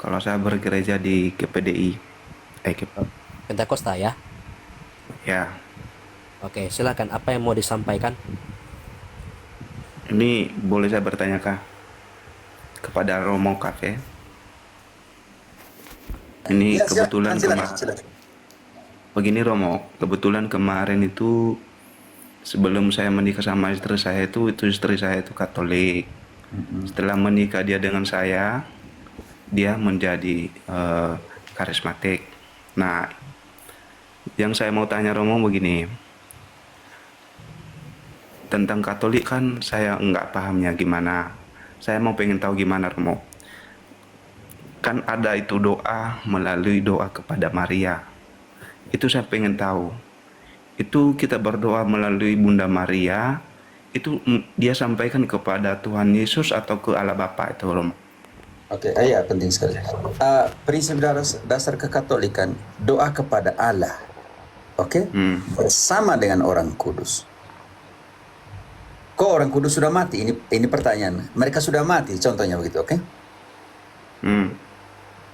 Kalau saya bergereja di GPDI, Pentakosta ya. ya, Oke, silakan. Apa yang mau disampaikan? ini boleh saya bertanya kah kepada Romo Cafe? Ini Ya, silakan, kebetulan silakan, silakan. begini Romo, kebetulan kemarin itu sebelum saya menikah sama istri saya itu Katolik. Setelah menikah dia dengan saya, dia menjadi karismatik. Nah, yang saya mau tanya Romo begini, tentang Katolik kan saya nggak pahamnya gimana. Saya mau pengen tahu gimana Romo. Kan ada itu doa melalui doa kepada Maria. Itu saya pengen tahu. Itu kita berdoa melalui Bunda Maria, itu dia sampaikan kepada Tuhan Yesus atau ke Allah Bapa itu Romo. Oke, ya penting sekali. Prinsip dasar kekatolikan, doa kepada Allah, oke, bersama dengan orang kudus. Kok orang kudus sudah mati? Ini pertanyaan. Mereka sudah mati, contohnya begitu, oke?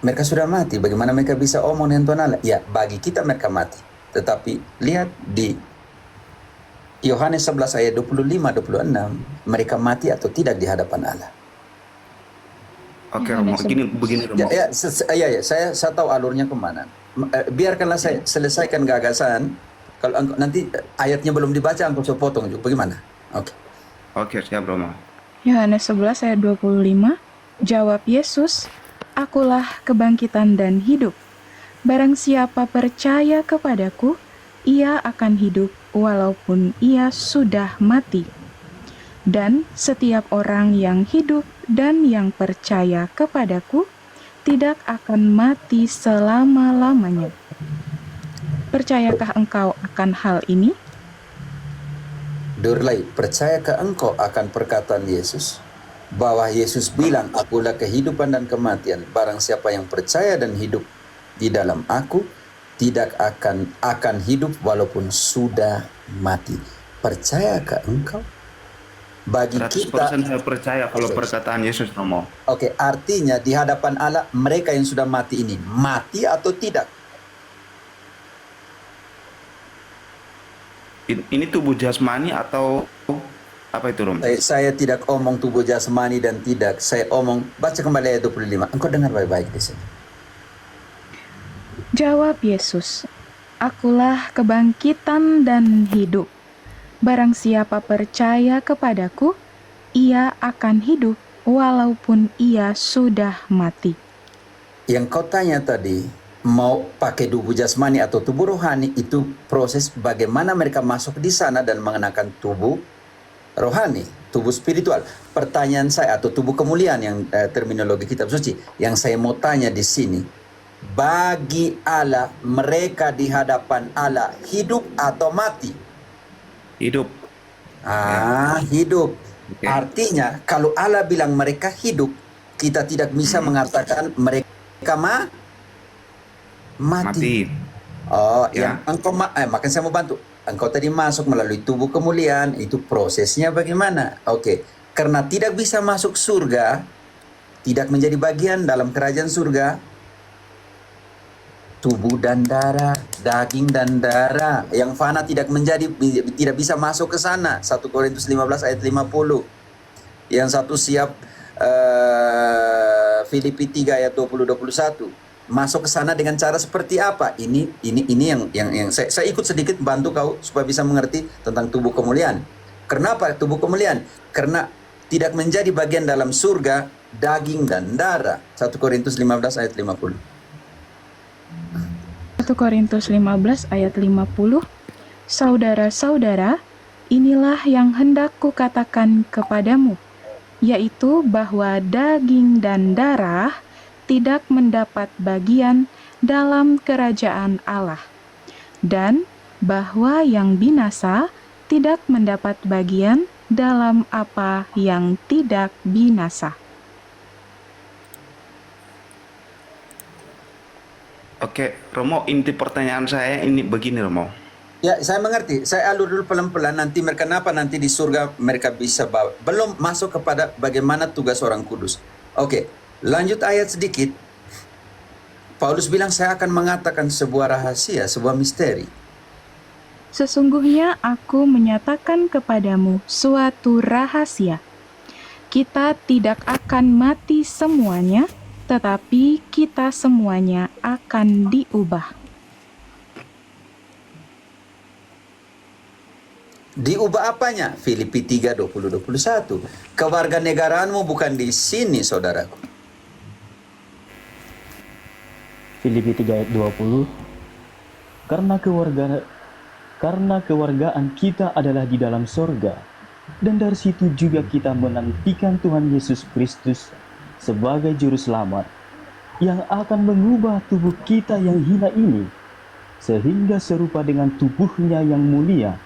Mereka sudah mati, bagaimana mereka bisa omong dengan Tuhan Allah? Ya, bagi kita mereka mati. Tetapi lihat di Yohanes 11 ayat 25-26, mereka mati atau tidak di hadapan Allah. Oke Romo, begini Romo. Saya tahu alurnya kemana. Biarkanlah saya selesaikan gagasan. Kalau nanti ayatnya belum dibaca, engkau saya potong juga. Bagaimana? Oke. Oke, siap Romo. Yohanes 11 ayat 25, jawab Yesus, "Akulah kebangkitan dan hidup. Barang siapa percaya kepadaku, ia akan hidup walaupun ia sudah mati. Dan setiap orang yang hidup dan yang percaya kepadaku tidak akan mati selama-lamanya." Percayakah engkau akan hal ini? Durlai, percayakah engkau akan perkataan Yesus? Bahwa Yesus bilang, akulah kehidupan dan kematian. Barang siapa yang percaya dan hidup di dalam aku, tidak akan hidup walaupun sudah mati. Percayakah engkau? Bagi 100% kita, saya percaya kalau perkataan Yesus Romo. oke, artinya di hadapan Allah, mereka yang sudah mati ini, mati atau tidak? Ini tubuh jasmani atau apa itu Romo? Saya tidak omong tubuh jasmani dan tidak. Saya omong, baca kembali ayat 25. Engkau dengar baik-baik di sini. Jawab Yesus, "Akulah kebangkitan dan hidup. Barang siapa percaya kepadaku, ia akan hidup walaupun ia sudah mati." Yang kau tanya tadi, mau pakai tubuh jasmani atau tubuh rohani, itu proses bagaimana mereka masuk di sana dan mengenakan tubuh rohani, tubuh spiritual. Pertanyaan saya, atau tubuh kemuliaan yang terminologi kitab suci, yang saya mau tanya di sini, bagi Allah, mereka di hadapan Allah hidup atau mati? Hidup. Hidup. Oke. Artinya, kalau Allah bilang mereka hidup, kita tidak bisa mengatakan mereka mati. Oh, Ya. yang engkau makanya saya mau bantu. Engkau tadi masuk melalui tubuh kemuliaan, itu prosesnya bagaimana? Oke. Karena tidak bisa masuk surga, tidak menjadi bagian dalam kerajaan surga, tubuh dan darah, daging dan darah yang fana tidak bisa masuk ke sana. 1 Korintus 15 ayat 50. Yang satu siap Filipi 3 ayat 20-21. Masuk ke sana dengan cara seperti apa? Ini yang saya ikut sedikit bantu kau supaya bisa mengerti tentang tubuh kemuliaan. Kenapa tubuh kemuliaan? Karena tidak menjadi bagian dalam surga daging dan darah. 1 Korintus 15 ayat 50. 1 Korintus 15 ayat 50, "Saudara-saudara, inilah yang hendak kukatakan kepadamu, yaitu bahwa daging dan darah tidak mendapat bagian dalam kerajaan Allah, dan bahwa yang binasa tidak mendapat bagian dalam apa yang tidak binasa." Oke, Romo, inti pertanyaan saya ini begini Romo. Ya, saya mengerti. Saya alur dulu pelan-pelan. Nanti mereka di surga mereka bisa bawa. Belum masuk kepada bagaimana tugas orang kudus. Oke, lanjut ayat sedikit. Paulus bilang saya akan mengatakan sebuah rahasia, sebuah misteri. Sesungguhnya aku menyatakan kepadamu suatu rahasia. Kita tidak akan mati semuanya, tetapi kita semuanya akan diubah. Diubah apanya? Filipi 3, 20-21. Kewarganegaraanmu bukan di sini, saudaraku. Filipi 3 ayat 20. Karena kewargaan kita adalah di dalam sorga, dan dari situ juga kita menantikan Tuhan Yesus Kristus sebagai juru selamat, yang akan mengubah tubuh kita yang hina ini, sehingga serupa dengan tubuhnya yang mulia,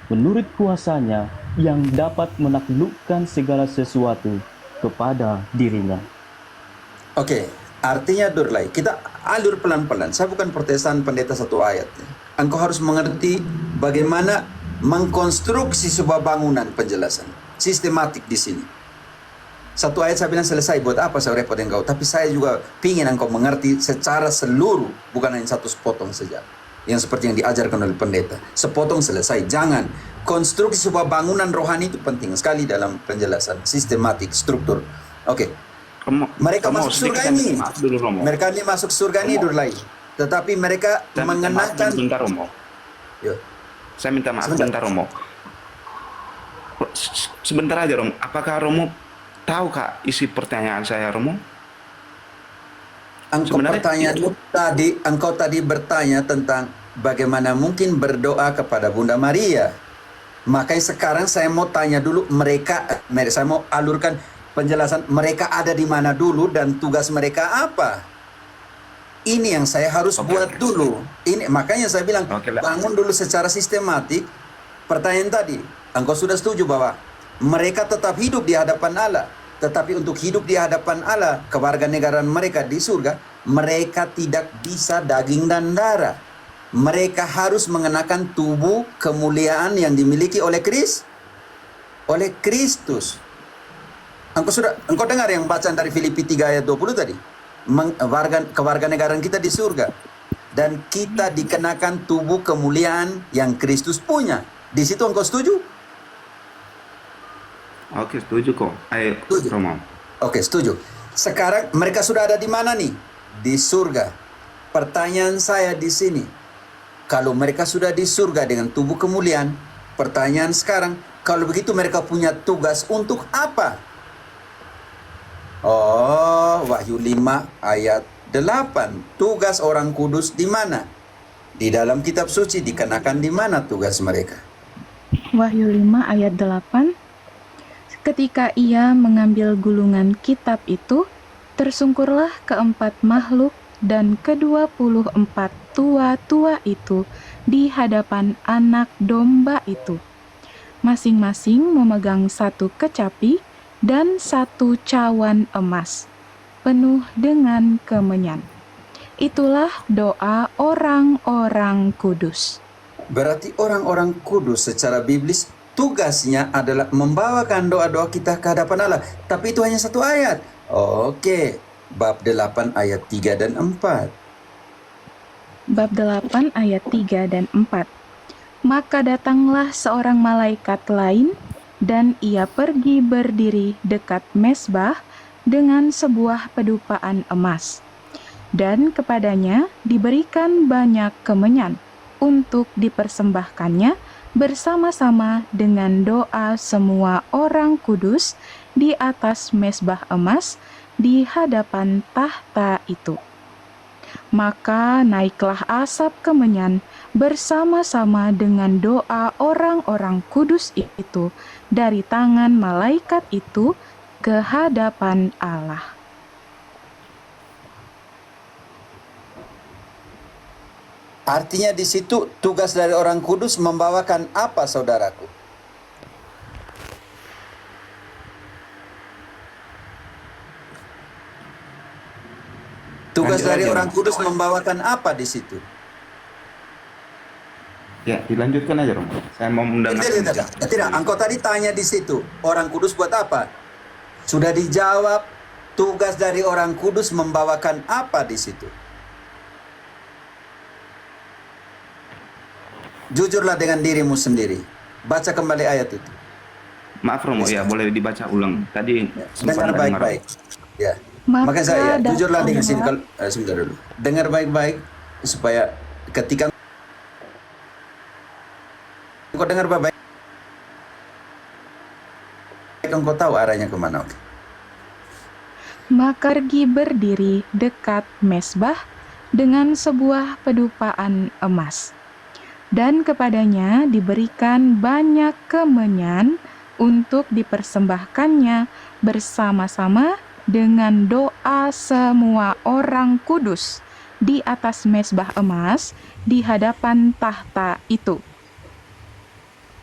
menurut kuasanya yang dapat menaklukkan segala sesuatu kepada dirinya. Oke, artinya Durlai, kita alur pelan-pelan. Saya bukan protesan pendeta satu ayat. Engkau harus mengerti bagaimana mengkonstruksi sebuah bangunan penjelasan. Sistematik di sini. Satu ayat saya bilang selesai, buat apa saya repot engkau? Tapi saya juga ingin engkau mengerti secara seluruh, bukan hanya satu sepotong saja. Yang seperti yang diajarkan oleh pendeta. Sepotong selesai, jangan. Konstruksi sebuah bangunan rohani itu penting sekali dalam penjelasan. Sistematik, struktur. Oke. Mereka Romo, masuk sedikit surga saya ini. minta maaf dulu, Romo. Mereka ini masuk surga ini, Romo. Durlai. Tetapi mereka Saya minta maaf mengenakan... sebentar, Romo. Yuk. Saya minta maaf Sebentar. sebentar, Romo. Sebentar aja, Romo. Apakah Romo tahu, Kak, isi pertanyaan saya, Romo? Engkau tadi bertanya tentang bagaimana mungkin berdoa kepada Bunda Maria. Makanya sekarang saya mau tanya dulu saya mau alurkan penjelasan mereka ada di mana dulu dan tugas mereka apa. Ini yang saya harus buat dulu. Ini makanya saya bilang bangun dulu secara sistematik. Pertanyaan tadi, engkau sudah setuju bahwa mereka tetap hidup di hadapan Allah. Tetapi untuk hidup di hadapan Allah, kewarganegaraan mereka di surga, mereka tidak bisa daging dan darah. Mereka harus mengenakan tubuh kemuliaan yang dimiliki oleh Kristus. Engkau dengar yang bacaan dari Filipi 3 ayat 20 tadi? Kewarganegaraan kita di surga. Dan kita dikenakan tubuh kemuliaan yang Kristus punya. Di situ engkau setuju? Oke, setuju kok. Ayo, Setuju. Romo. Oke, setuju. Sekarang mereka sudah ada di mana nih? Di surga. Pertanyaan saya di sini. Kalau mereka sudah di surga dengan tubuh kemuliaan, pertanyaan sekarang, kalau begitu mereka punya tugas untuk apa? Oh, Wahyu 5 ayat 8. Tugas orang kudus di mana? Di dalam kitab suci dikenakan di mana tugas mereka? Wahyu 5 ayat 8. Ketika ia mengambil gulungan kitab itu, tersungkurlah keempat makhluk dan ke-24 tua-tua itu di hadapan anak domba itu. Masing-masing memegang satu kecapi dan satu cawan emas, penuh dengan kemenyan. Itulah doa orang-orang kudus. Berarti orang-orang kudus secara biblis tugasnya adalah membawakan doa-doa kita ke hadapan Allah. Tapi itu hanya satu ayat. Oke, bab 8 ayat 3 dan 4. Bab 8 ayat 3 dan 4. Maka datanglah seorang malaikat lain, dan ia pergi berdiri dekat mezbah dengan sebuah pedupaan emas. Dan kepadanya diberikan banyak kemenyan untuk dipersembahkannya bersama-sama dengan doa semua orang kudus di atas mezbah emas di hadapan tahta itu. Maka naiklah asap kemenyan bersama-sama dengan doa orang-orang kudus itu dari tangan malaikat itu ke hadapan Allah. Artinya di situ tugas dari orang kudus membawakan apa, saudaraku? Tugas Lanjut dari aja, orang Mas. kudus membawakan apa di situ? Ya, dilanjutkan aja, Romo. Saya mau mendengarkan. Tidak, engkau tadi tanya di situ, orang kudus buat apa? Sudah dijawab, tugas dari orang kudus membawakan apa di situ? Jujurlah dengan dirimu sendiri. Baca kembali ayat itu. Maaf Romo, ya boleh dibaca ulang. Tadi sempat Dengar nggak dengar. baik-baik. Ya. Maka Maka saya jujurlah dengan sini. datanglah Sebentar dulu. Dengar baik-baik supaya ketika engkau dengar baik-baik, engkau tahu arahnya kemana. Oke. Maka pergi berdiri dekat mesbah dengan sebuah pedupaan emas. Dan kepadanya diberikan banyak kemenyan untuk dipersembahkannya bersama-sama dengan doa semua orang kudus di atas mesbah emas di hadapan tahta itu.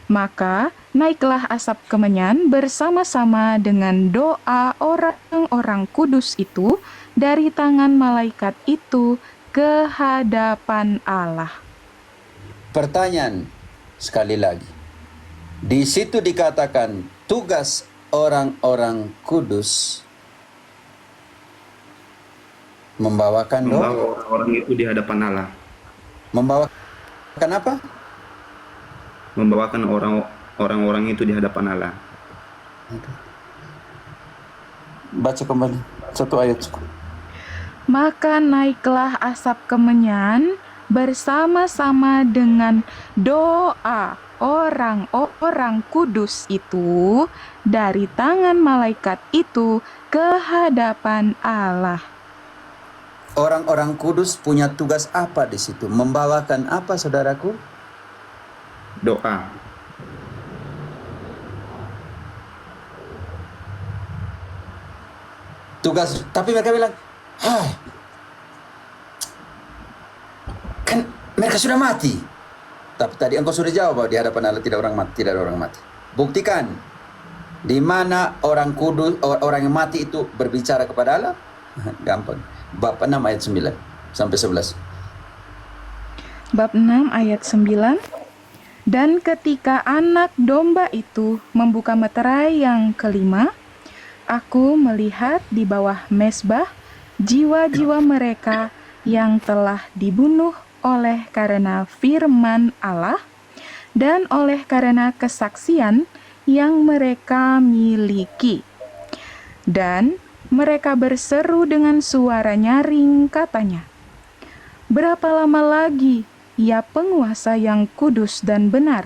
Maka naiklah asap kemenyan bersama-sama dengan doa orang-orang kudus itu dari tangan malaikat itu ke hadapan Allah. Pertanyaan sekali lagi. Di situ dikatakan tugas orang-orang kudus membawakan doa. Membawa orang-orang itu di hadapan Allah. Membawakan apa? Membawakan orang-orang itu di hadapan Allah. Baca kembali. Satu ayat cukup. Maka naiklah asap kemenyan bersama-sama dengan doa orang-orang kudus itu dari tangan malaikat itu ke hadapan Allah. Orang-orang kudus punya tugas apa di situ? Membawakan apa, saudaraku? Doa. Tugas, tapi mereka bilang, kan mereka sudah mati. Tapi tadi engkau sudah jawab bahwa di hadapan Allah tidak ada orang mati. Buktikan di mana orang kudus, orang yang mati itu berbicara kepada Allah. Gampang. Bab 6 ayat 9 sampai 11. Bab 6 ayat 9. Dan ketika anak domba itu membuka meterai yang kelima, aku melihat di bawah mesbah jiwa-jiwa mereka yang telah dibunuh oleh karena firman Allah dan oleh karena kesaksian yang mereka miliki. Dan mereka berseru dengan suara nyaring katanya, "Berapa lama lagi, ya penguasa yang kudus dan benar,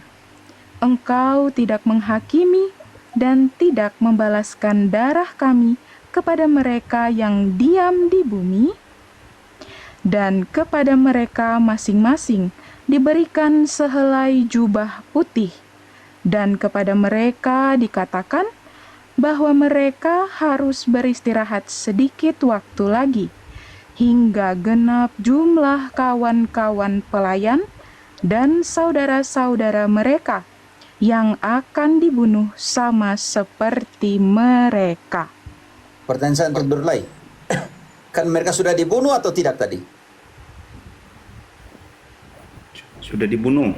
engkau tidak menghakimi dan tidak membalaskan darah kami kepada mereka yang diam di bumi?" Dan kepada mereka masing-masing diberikan sehelai jubah putih, dan kepada mereka dikatakan bahwa mereka harus beristirahat sedikit waktu lagi, hingga genap jumlah kawan-kawan pelayan dan saudara-saudara mereka yang akan dibunuh sama seperti mereka. Pertanyaan saya untuk Durlai. Kan mereka sudah dibunuh atau tidak tadi? Sudah dibunuh.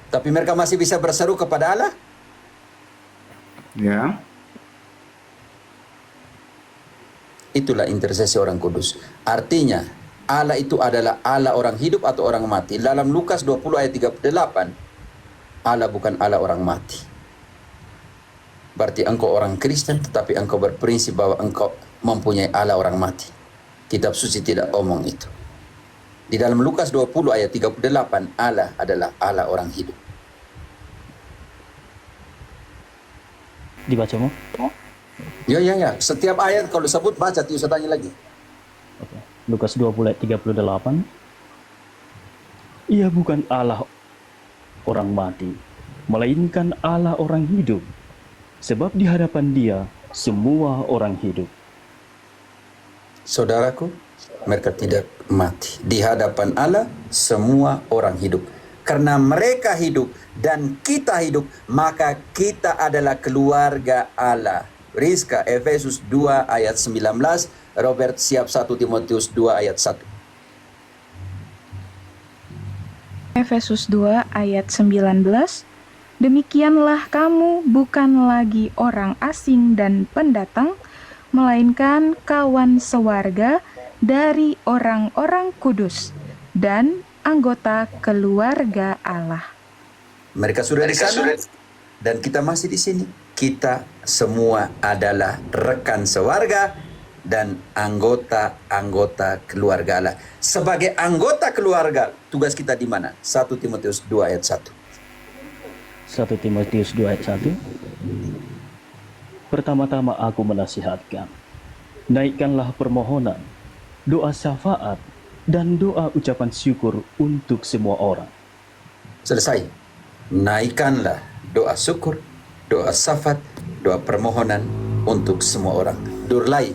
Tapi mereka masih bisa berseru kepada Allah? Ya. Itulah intercesi orang kudus. Artinya, Allah itu adalah Allah orang hidup atau orang mati. Dalam Lukas 20 ayat 38, Allah bukan Allah orang mati. Berarti engkau orang Kristen, tetapi engkau berprinsip bahwa engkau mempunyai Allah orang mati. Kitab suci tidak omong itu. Di dalam Lukas 20 ayat 38, Allah adalah Allah orang hidup. Dibaca mau? Ya. Setiap ayat kalau sebut baca, tidak usah tanya lagi. Oke. Lukas 20 ayat 38. Ia bukan Allah orang mati, melainkan Allah orang hidup. Sebab di hadapan Dia semua orang hidup. Saudaraku, mereka tidak mati. Di hadapan Allah semua orang hidup. Karena mereka hidup dan kita hidup, maka kita adalah keluarga Allah. Rizka, Efesus 2 ayat 19, Robert siap 1 Timotius 2 ayat 1. Efesus 2 ayat 19, demikianlah kamu bukan lagi orang asing dan pendatang, melainkan kawan sewarga dari orang-orang kudus dan anggota keluarga Allah. Mereka sudah di sana dan kita masih di sini. Kita semua adalah rekan sewarga dan anggota-anggota keluarga Allah. Sebagai anggota keluarga, tugas kita di mana? 1 Timotius 2 ayat 1. 1 Timotius 2 ayat 1. Pertama-tama aku menasihatkan, naikkanlah permohonan, doa syafaat, dan doa ucapan syukur untuk semua orang. Selesai. Naikkanlah doa syukur, doa syafaat, doa permohonan untuk semua orang. Durlai,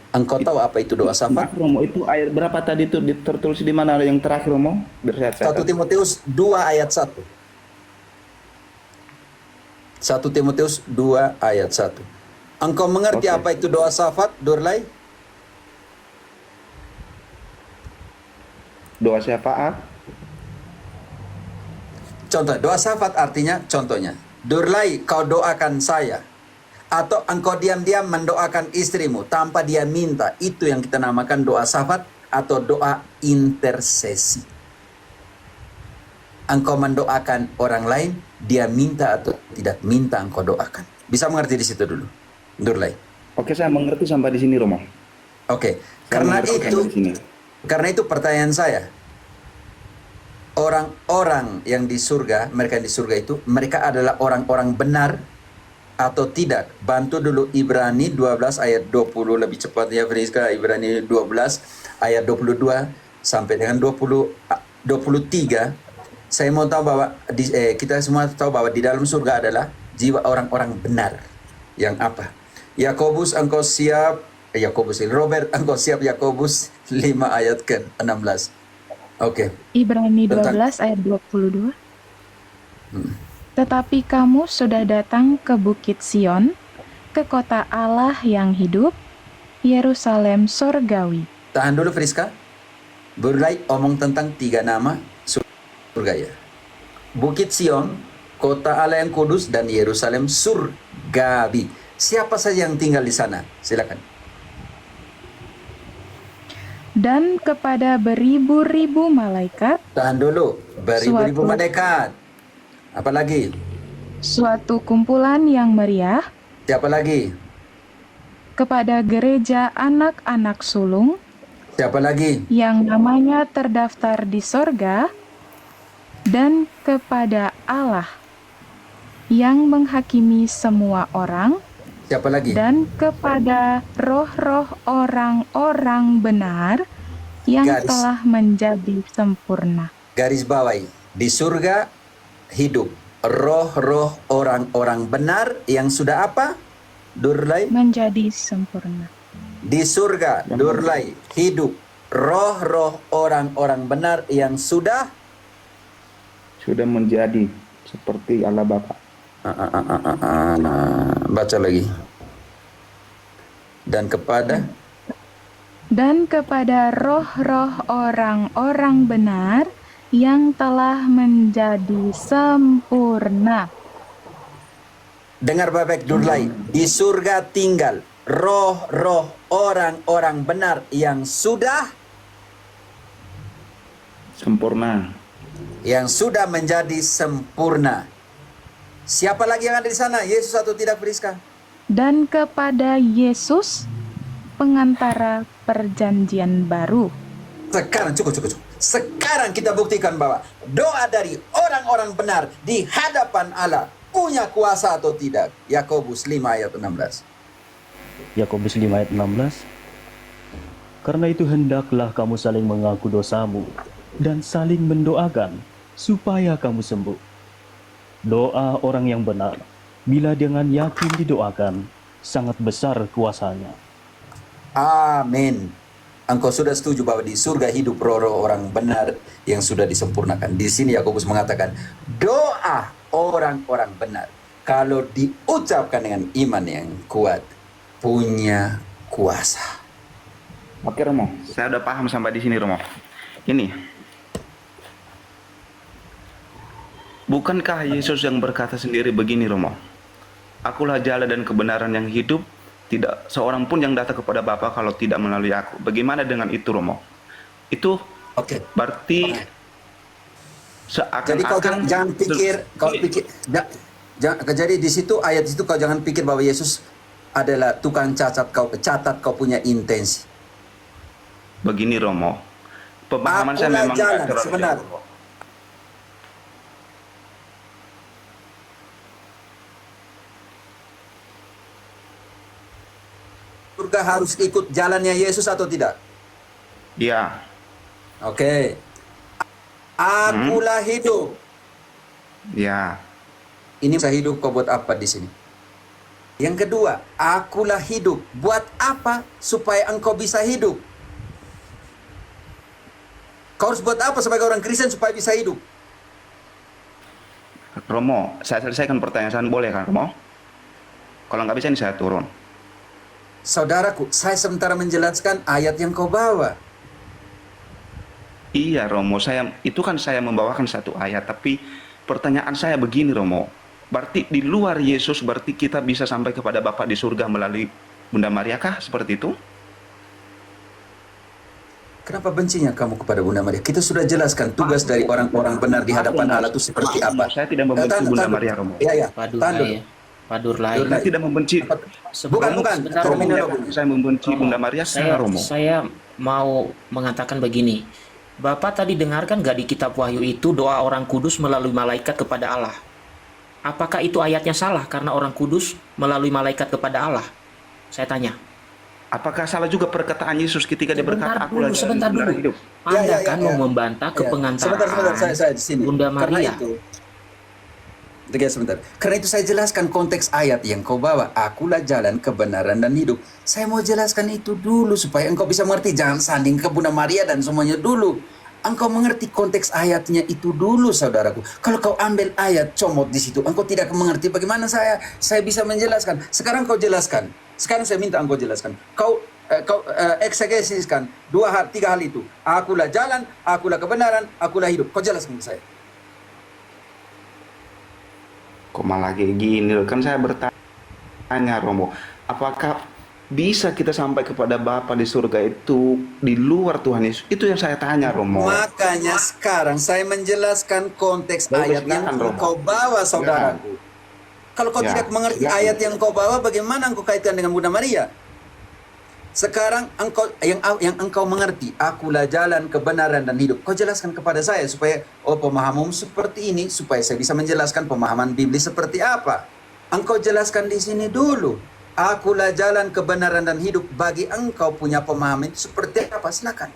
engkau tahu apa itu doa syafaat? Romo, itu ayat berapa tadi itu tertulis di mana yang terakhir, Romo? Biar saya 1 Timotius 2 ayat 1. 1 Timotius 2 ayat 1. Engkau mengerti Oke. apa itu doa syafaat, Durlai? Doa syafaat. Contoh, doa syafaat artinya, contohnya, Durlai, kau doakan saya. Atau engkau diam-diam mendoakan istrimu tanpa dia minta. Itu yang kita namakan doa syafaat atau doa intersesi. Engkau mendoakan orang lain, dia minta atau tidak minta engkau doakan. Bisa mengerti di situ dulu, Durlai? Oke, saya mengerti sampai di sini, Romo. Oke, Saya karena mengerti itu, sampai di sini. karena itu pertanyaan saya. Orang-orang yang di surga, mereka yang di surga itu, mereka adalah orang-orang benar atau tidak? Bantu dulu Ibrani 12 ayat 20 lebih cepat ya Friska. Ibrani 12 ayat 22 sampai dengan 23. Saya mau tahu bahwa kita semua tahu bahwa di dalam surga adalah jiwa orang-orang benar. Yang apa? Yakobus engkau siap, Robert engkau siap Yakobus 5 ayat ke-16. Oke. Ibrani Tentang- 12 ayat 22. Tetapi kamu sudah datang ke Bukit Sion, ke kota Allah yang hidup, Yerusalem sorgawi. Tahan dulu Friska. Burlai omong tentang 3 nama surga ya. Bukit Sion, kota Allah yang kudus, dan Yerusalem surgawi. Siapa saja yang tinggal di sana? Silakan. Dan kepada beribu-ribu malaikat, Tahan dulu. Beribu-ribu Suatu- malaikat. Apalagi? suatu kumpulan yang meriah, Siapa lagi? kepada gereja anak-anak sulung, Siapa lagi? yang namanya terdaftar di sorga, dan kepada Allah yang menghakimi semua orang, Siapa lagi? dan kepada roh-roh orang-orang benar yang Garis. telah menjadi sempurna. Garis bawahi. Di surga hidup roh-roh orang-orang benar yang sudah apa? Durlai? Menjadi sempurna. Di surga, Durlai, hidup roh-roh orang-orang benar yang sudah menjadi seperti Allah Bapa. Baca lagi. Dan kepada roh-roh orang-orang benar yang telah menjadi sempurna. dengar Bapak Durlai, di surga tinggal roh-roh orang-orang benar yang sudah Sempurna. menjadi sempurna. Siapa lagi yang ada di sana? Yesus atau tidak, Friska? Dan kepada Yesus, pengantara perjanjian baru. Sekarang cukup. Sekarang kita buktikan bahwa doa dari orang-orang benar di hadapan Allah punya kuasa atau tidak. Yakobus 5 ayat 16. Yakobus 5 ayat 16. Karena itu hendaklah kamu saling mengaku dosamu dan saling mendoakan supaya kamu sembuh. Doa orang yang benar, bila dengan yakin didoakan, sangat besar kuasanya. Amin. Engkau sudah setuju bahwa di surga hidup roh-roh orang benar yang sudah disempurnakan. Di sini Yakobus mengatakan doa orang-orang benar kalau diucapkan dengan iman yang kuat punya kuasa. Oke, Romo. Saya udah paham sampai di sini, Romo. Ini. Bukankah Yesus yang berkata sendiri begini, Romo? Akulah jalan dan kebenaran yang hidup. Tidak seorang pun yang datang kepada Bapa kalau tidak melalui aku. Bagaimana dengan itu, Romo? Itu Oke. berarti Jadi kau seakan-akan jangan pikir, jadi di situ ayat itu kau jangan pikir bahwa Yesus adalah tukang catat kau punya intensi. begini Romo. Pemahaman saya Akulah memang jalan, nggak terlalu sebentar. jauh, Romo. Surga harus ikut jalannya Yesus atau tidak? Iya, Oke. Akulah hidup. iya. Ini saya hidup, kau buat apa di sini? Yang kedua, akulah hidup. Buat apa supaya engkau bisa hidup? Kau harus buat apa sebagai orang Kristen supaya bisa hidup? Romo, saya selesaikan pertanyaan boleh kan Romo? Kalau nggak bisa ini saya turun. Saudaraku, saya sementara menjelaskan ayat yang kau bawa. Iya Romo, itu kan saya membawakan satu ayat, tapi pertanyaan saya begini Romo. Berarti di luar Yesus berarti kita bisa sampai kepada Bapa di surga melalui Bunda Maria kah? Seperti itu? Kenapa bencinya kamu kepada Bunda Maria? Kita sudah jelaskan tugas dari orang-orang benar di hadapan Allah itu seperti apa. Saya tidak membenci Bunda Maria Romo. Iya, iya. Padurlai. Saya tidak membenci. Bukan. Sebentar, Terminologi. Saya membenci Bunda Maria saya, Romo. saya mau mengatakan begini. Bapak tadi dengarkan gak di kitab Wahyu itu doa orang kudus melalui malaikat kepada Allah? Apakah itu ayatnya salah karena orang kudus melalui malaikat kepada Allah? Saya tanya. Apakah salah juga perkataan Yesus ketika dia berkata, "Akulah jalan Sebentar kebenaran dulu. hidup"? Anda kan mau membantah kepengantaran Sebentar, saya di sini. Bunda Karena Maria. itu, sebentar. Karena itu saya jelaskan konteks ayat yang kau bawa. Akulah jalan, kebenaran, dan hidup. Saya mau jelaskan itu dulu supaya engkau bisa mengerti. Jangan sanding ke Bunda Maria dan semuanya dulu. Engkau mengerti konteks ayatnya itu dulu, saudaraku. Kalau kau ambil ayat comot di situ, engkau tidak mengerti bagaimana saya bisa menjelaskan. Sekarang kau jelaskan. Sekarang saya minta engkau jelaskan. Kau eksegesiskan tiga hal itu. Akulah jalan, akulah kebenaran, akulah hidup. Kau jelaskan ke saya. Kok malah kayak gini? Kan saya bertanya Romo, apakah bisa kita sampai kepada Bapa di surga itu di luar Tuhan Yesus? Itu yang saya tanya Romo. Makanya sekarang saya menjelaskan konteks ayat yang Romo. kau bawa, saudaraku. Kalau kau Ya, tidak mengerti silakan. ayat yang kau bawa, bagaimana engkau kaitkan dengan Bunda Maria? Sekarang yang engkau mengerti, akulah jalan, kebenaran, dan hidup. Kau jelaskan kepada saya supaya pemahamanmu seperti ini, supaya saya bisa menjelaskan pemahaman Biblis seperti apa. Engkau jelaskan di sini dulu. Akulah jalan, kebenaran, dan hidup. Bagi engkau punya pemahaman itu seperti apa? Silakan.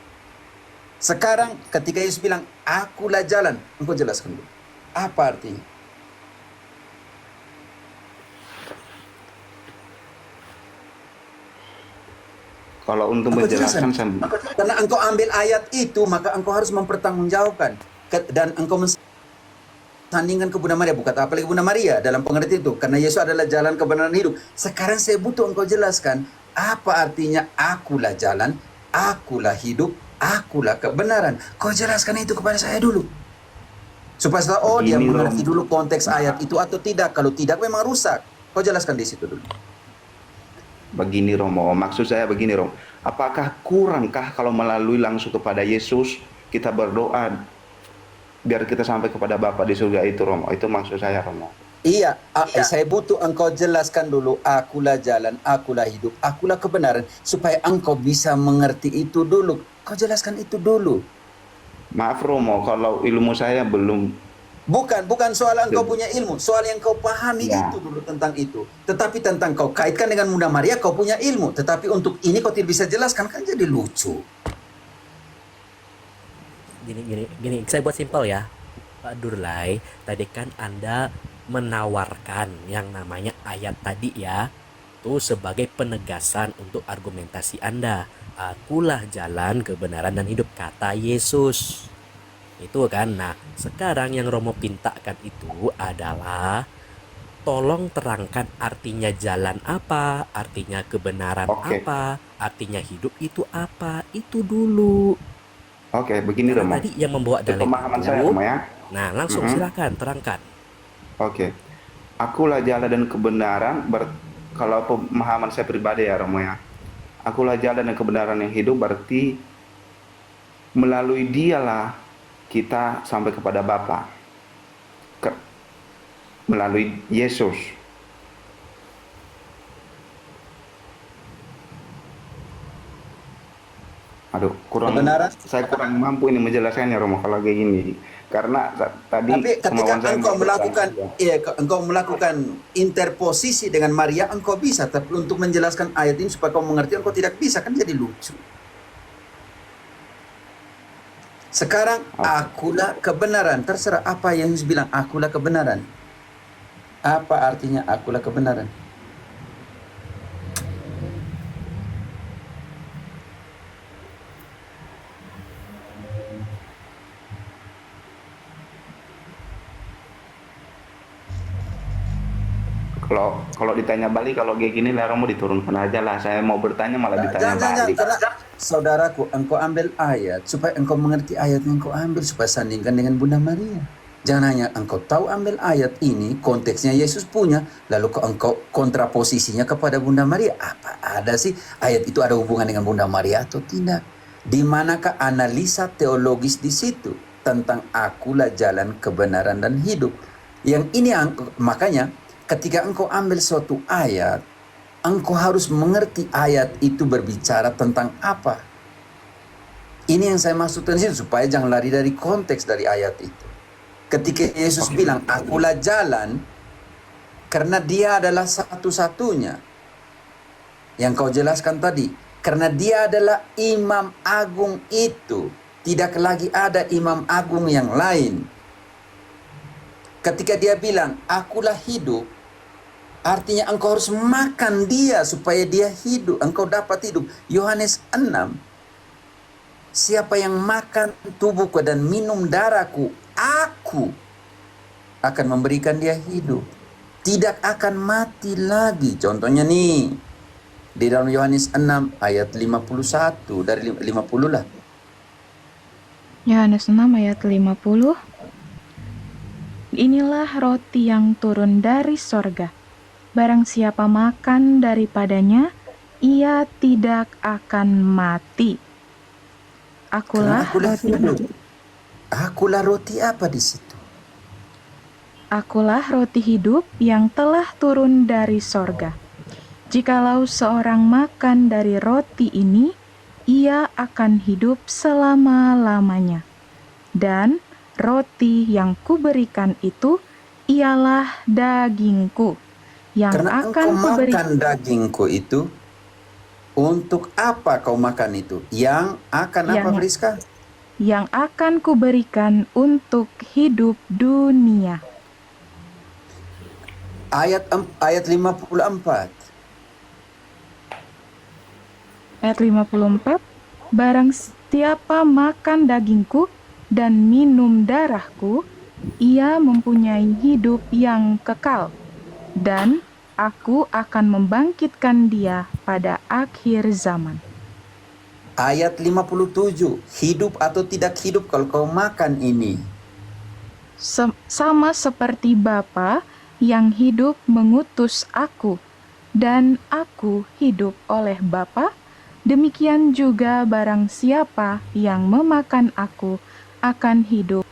Sekarang ketika Yesus bilang, akulah jalan, engkau jelaskan dulu. Apa artinya? Kalau untuk Engkau menjelaskan jelaskan. saya Karena engkau ambil ayat itu, maka engkau harus mempertanggungjawabkan. Dan engkau sandingkan ke Bunda Maria, bukan apalagi Bunda Maria dalam pengertian itu, karena Yesus adalah jalan, kebenaran, hidup. Sekarang saya butuh engkau jelaskan apa artinya akulah jalan, akulah hidup, akulah kebenaran. Kau jelaskan itu kepada saya dulu, supaya setelah dia Begini, mengerti Rom. dulu konteks ayat itu atau tidak. Kalau tidak memang rusak. Kau jelaskan di situ dulu. begini Romo, maksud saya begini Romo, apakah kurangkah kalau melalui langsung kepada Yesus kita berdoa biar kita sampai kepada Bapa di surga itu Romo? Itu maksud saya Romo. Iya, saya butuh engkau jelaskan dulu, akulah jalan, akulah hidup, akulah kebenaran, supaya engkau bisa mengerti itu dulu. Kau jelaskan itu dulu. Maaf Romo, kalau ilmu saya belum. Bukan soal engkau punya ilmu, soal yang kau pahami Ya. itu dulu tentang itu. Tetapi tentang kau kaitkan dengan Bunda Maria, kau punya ilmu. Tetapi untuk ini kau tidak bisa jelaskan, kan jadi lucu. Gini, saya buat simpel ya, Pak Durlai. Tadi kan Anda menawarkan yang namanya ayat tadi ya, itu sebagai penegasan untuk argumentasi Anda. Akulah jalan, kebenaran, dan hidup, kata Yesus. Itu kan. Nah, sekarang yang Romo pintakan itu adalah tolong terangkan artinya jalan apa, artinya kebenaran Oke. apa, artinya hidup itu apa. Itu dulu. Oke, begini Karena Romo. tadi yang membawa Itu dalil pemahaman itu. saya Romo ya. Nah, langsung silakan terangkan. Oke. Akulah jalan dan kebenaran kalau pemahaman saya pribadi ya Romo ya. Akulah jalan dan kebenaran yang hidup berarti melalui dialah kita sampai kepada Bapa melalui Yesus. Aduh, Kebenaran. saya kurang mampu ini menjelaskannya Romo kalau kayak gini. Karena tadi Tapi ketika kemauan saya engkau melakukan, engkau melakukan interposisi dengan Maria, engkau bisa. Tapi untuk menjelaskan ayat ini supaya kau mengerti, engkau tidak bisa, kan jadi lucu. Sekarang akulah kebenaran. Terserah apa yang Yesus bilang, akulah kebenaran. Apa artinya akulah kebenaran? kalau ditanya balik, kalau kayak gini lah Romo diturunkan aja lah. Saya mau bertanya malah ditanya balik. Karena saudaraku, engkau ambil ayat supaya engkau mengerti ayat yang engkau ambil, supaya sandingkan dengan Bunda Maria. Jangan hanya engkau tahu ambil ayat ini, konteksnya Yesus punya, lalu engkau kontraposisinya kepada Bunda Maria. Apa ada sih ayat itu ada hubungan dengan Bunda Maria atau tidak? Di manakah analisa teologis di situ tentang akulah jalan kebenaran dan hidup? Yang ini makanya ketika engkau ambil suatu ayat, engkau harus mengerti ayat itu berbicara tentang apa. Ini yang saya maksudkan di situ, supaya jangan lari dari konteks dari ayat itu. Ketika Yesus bilang, akulah jalan, karena dia adalah satu-satunya. Yang kau jelaskan tadi, karena dia adalah imam agung itu. Tidak lagi ada imam agung yang lain. Ketika dia bilang, akulah hidup, artinya engkau harus makan dia supaya dia hidup. Engkau dapat hidup. Yohanes 6. Siapa yang makan tubuhku dan minum darahku, aku akan memberikan dia hidup. Tidak akan mati lagi. Contohnya nih, di dalam Yohanes 6 ayat 51, dari 50 lah. Yohanes 6 ayat 50. Inilah roti yang turun dari sorga. Barang siapa makan daripadanya, ia tidak akan mati. Akulah roti hidup. Akulah roti apa di situ? Akulah roti hidup yang telah turun dari sorga. Jikalau seorang makan dari roti ini, ia akan hidup selama-lamanya. Dan roti yang kuberikan itu ialah dagingku, yang Karena akan engkau kuberikan. makan dagingku itu, untuk apa kau makan itu? Yang akan apa, Yang- Friska? Yang akan kuberikan untuk hidup dunia. Ayat 54. Ayat 54, barang siapa makan dagingku dan minum darahku, ia mempunyai hidup yang kekal, dan aku akan membangkitkan dia pada akhir zaman. Ayat 57. Hidup atau tidak hidup kalau kau makan ini? Sama seperti Bapa yang hidup mengutus aku, dan aku hidup oleh Bapa, demikian juga barang siapa yang memakan aku akan hidup